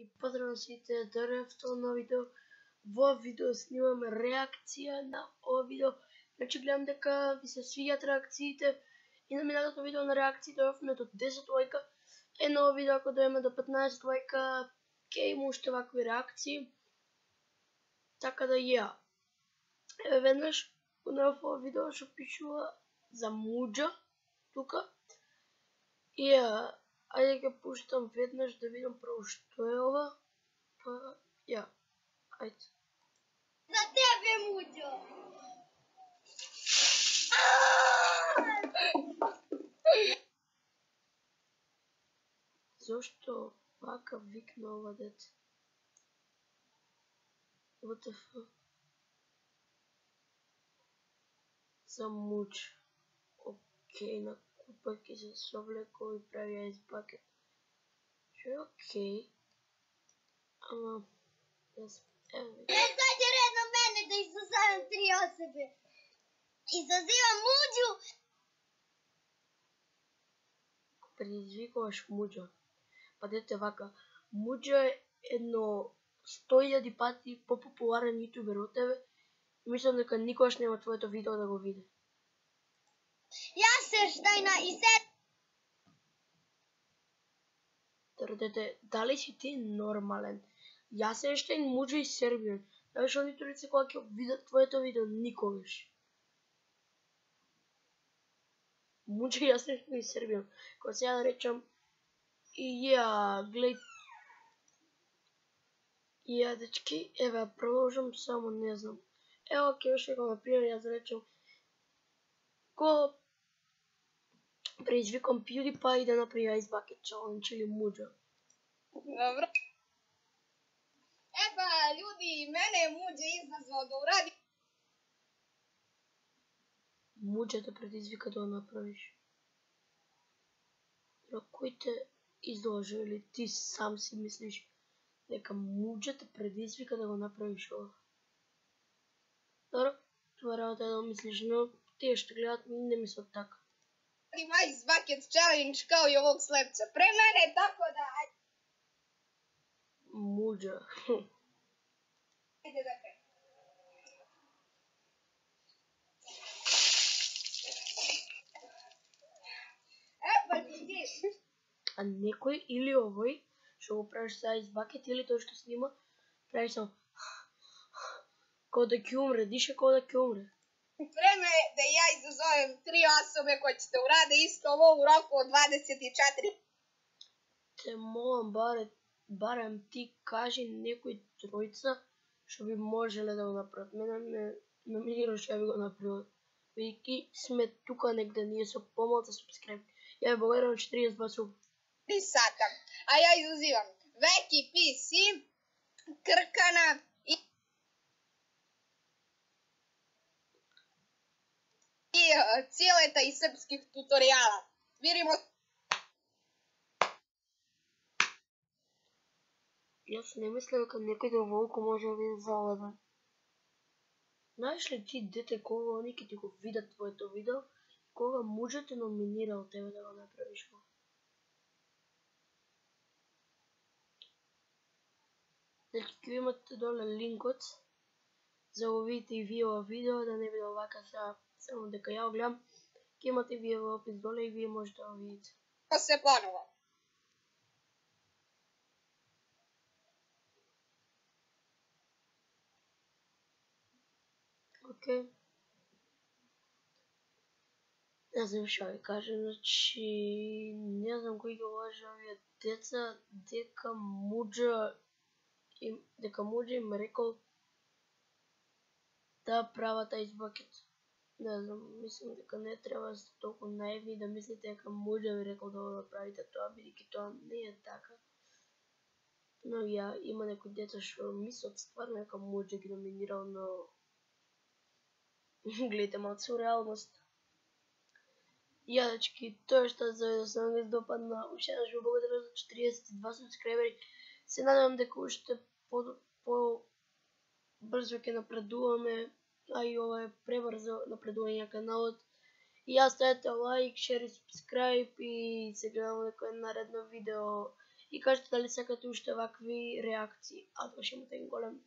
И поздрав на сите, дојдовте на видео. Во видео снимаме реакција на ова видео. Значи гледам дека ви се свиѓаат реакциите. И на минатото видео на реакции дојавме до 10 лајка. На ова видео ако дојдеме до 15 лајка, ќе има уште вакви реакции. Така да Еве веднаш на ова видео што пишува за Муџа тука. И ајде ќе пуштам веднаш да видам прво што е ова. Па ајде. За тебе, Муџо! Зошто вака викна ова дете? WTF? За Муџ. Окей, на купа ќе се совлеко и прави айс бакет. Што е окей. Ама, Не дојде ред на мене да изазовем 3 особи. Изазивам Муџу. Предизвикуваш Муџа. Па дете вака, Муџа е едно 100.000 пати попопуларен јутубер од тебе. И мислам дека никогаш нема твоето видео да го види. Јас се штајна и се... Дете, дали си ти нормален? Јас Ештајн, Муџа и Сербијан. Знаеш, они тројца кога ќе видат твоето видео, никогаш. Муџа и јас Ештајн и Сербијан. Кога сега да речам, глеј... дечки, еве, продолжам, само не знам. Ево, ќе беше како, например, јас да речам, ко преизвикам PewDiePie да направи Ice Bucket Challenge или Муџа. Добро. Епа, људи, мене Муџа изазвал да уради. Муџа те предизвика да го направиш. Кој те изложи или ти сам си мислиш дека Муџа те предизвика да го направиш ова? Добро, това работа е да мислиш, но тие што гледат не мислат така. Има Ice Bucket Challenge као и овог слепца. Пре мене тако да... Муџа. Ајде да кре. Епа, видиш. А некој или овој што го правиш со Ice Bucket или тој што снима, правиш само као да ќе умре, диша као да ќе умре. Време е да ја изазовем 3 особе кои ќе да ураде исто ово у року од 24. Те молам, барем ти кажи некој тројца што би можеле да го направат. Мене ме номинираш, ја би го направил. Бидејќи сме тука негде ние со помалку субскрайб. Ја благодарам 42 суб. 3 сата. А ја изазивам Веки PC, Кркана и целета и српских туторијала. Видимо. Јас не мислам дека некој до волку може да биде заледен. Знаеш ли ти, дете, кога они ќе ти го видат твоето видео, кога Муџа те номинирал тебе да го направиш го? Значи, ќе имате доле линкот за да видите и вие ова видео, да не биде овака сега, само дека ја го гледам. Ќе имате вие во опис доле и вие можете да го видите. Се понова. Окей. Не знам што ви кажем, значи не знам кој ги лаже овие деца дека Муџа им рекол да прават Ice Bucket. Не знам, мислам дека не треба да сте толку наивни да мислите дека Муџа ви рекол да го направите тоа, бидејќи тоа не е така. Но има некои деца што мислат стварно дека Муџа ги номинирал, но гледате малку сурреалност. Дечки, тоа што за видео се ви допадна. Уште еднаш ви благодарам за 42 субскрайбери. Се надевам дека уште по-брзо ќе напредуваме, а и ова е пребрзо напредување на каналот. И ја ставете лайк, шер и субскрайб и се гледаме некој наредно видео и кажете дали сакате уште вакви реакции, а довршим один голем